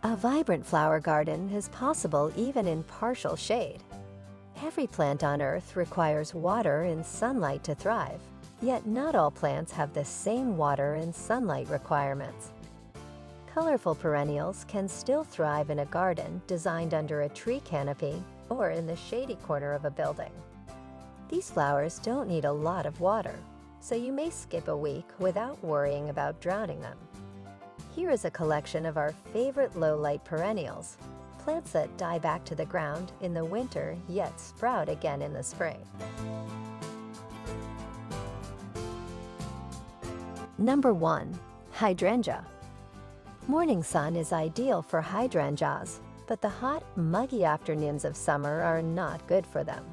A vibrant flower garden is possible even in partial shade. Every plant on Earth requires water and sunlight to thrive, yet not all plants have the same water and sunlight requirements. Colorful perennials can still thrive in a garden designed under a tree canopy or in the shady corner of a building. These flowers don't need a lot of water, so you may skip a week without worrying about drowning them. Here is a collection of our favorite low-light perennials, plants that die back to the ground in the winter yet sprout again in the spring. Number 1. Hydrangea. Morning sun is ideal for hydrangeas, but the hot, muggy afternoons of summer are not good for them.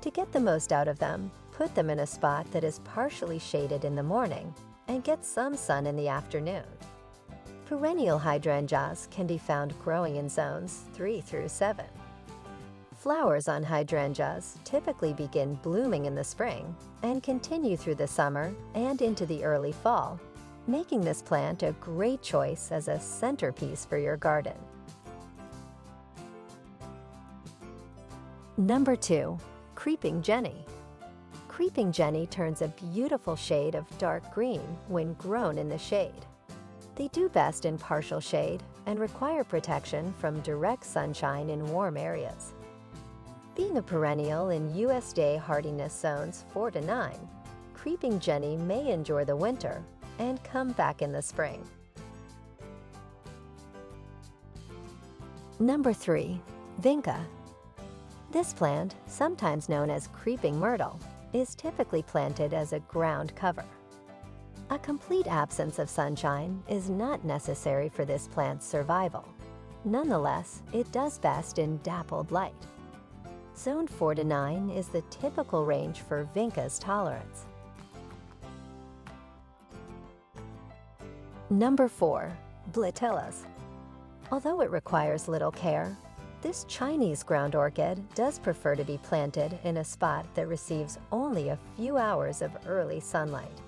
To get the most out of them, put them in a spot that is partially shaded in the morning and get some sun in the afternoon. Perennial hydrangeas can be found growing in zones 3 through 7. Flowers on hydrangeas typically begin blooming in the spring and continue through the summer and into the early fall, making this plant a great choice as a centerpiece for your garden. Number 2. Creeping Jenny. Creeping Jenny turns a beautiful shade of dark green when grown in the shade. They do best in partial shade and require protection from direct sunshine in warm areas. Being a perennial in USDA hardiness zones 4 to 9, Creeping Jenny may endure the winter and come back in the spring. Number 3. Vinca. This plant, sometimes known as creeping myrtle, is typically planted as a ground cover. A complete absence of sunshine is not necessary for this plant's survival. Nonetheless, it does best in dappled light. Zone 4 to 9 is the typical range for Vinca's tolerance. Number 4. Bletillas. Although it requires little care, this Chinese ground orchid does prefer to be planted in a spot that receives only a few hours of early sunlight.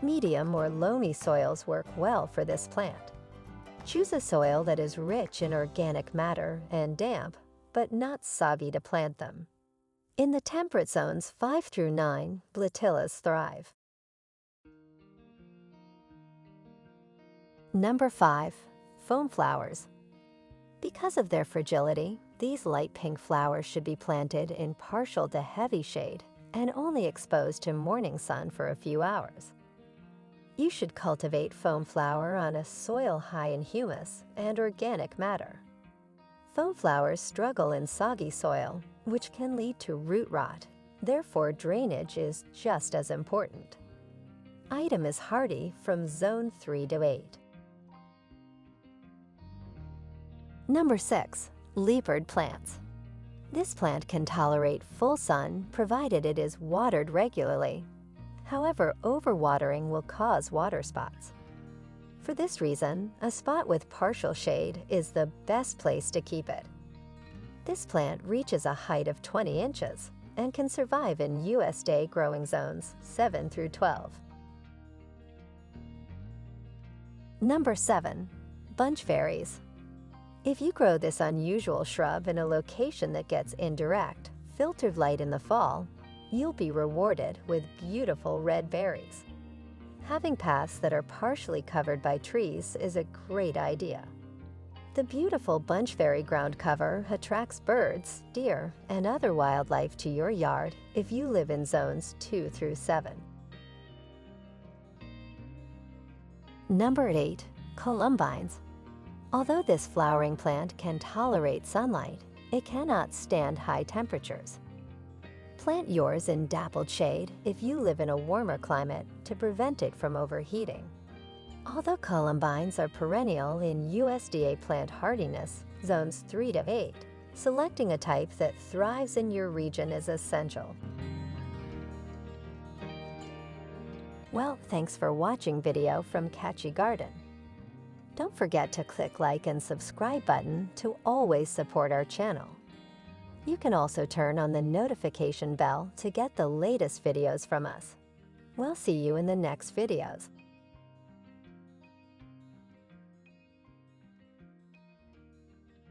Medium or loamy soils work well for this plant. Choose a soil that is rich in organic matter and damp, but not soggy to plant them. In the temperate zones 5 through 9, Bletillas thrive. Number 5. Foam flowers. Because of their fragility, these light pink flowers should be planted in partial to heavy shade and only exposed to morning sun for a few hours. You should cultivate foam flower on a soil high in humus and organic matter. Foam flowers struggle in soggy soil, which can lead to root rot. Therefore, drainage is just as important. Item is hardy from zone 3 to 8. Number 6. Leopard Plants. This plant can tolerate full sun provided it is watered regularly. However, overwatering will cause water spots. For this reason, a spot with partial shade is the best place to keep it. This plant reaches a height of 20 inches and can survive in USDA growing zones 7 through 12. Number 7. Bunchberries. If you grow this unusual shrub in a location that gets indirect, filtered light in the fall, you'll be rewarded with beautiful red berries. Having paths that are partially covered by trees is a great idea. The beautiful bunchberry ground cover attracts birds, deer, and other wildlife to your yard if you live in zones 2 through 7. Number 8. Columbines. Although this flowering plant can tolerate sunlight, it cannot stand high temperatures. Plant yours in dappled shade if you live in a warmer climate to prevent it from overheating. Although columbines are perennial in USDA plant hardiness, zones 3 to 8, selecting a type that thrives in your region is essential. Well, thanks for watching video from Catchy Garden. Don't forget to click like and subscribe button to always support our channel. You can also turn on the notification bell to get the latest videos from us. We'll see you in the next videos.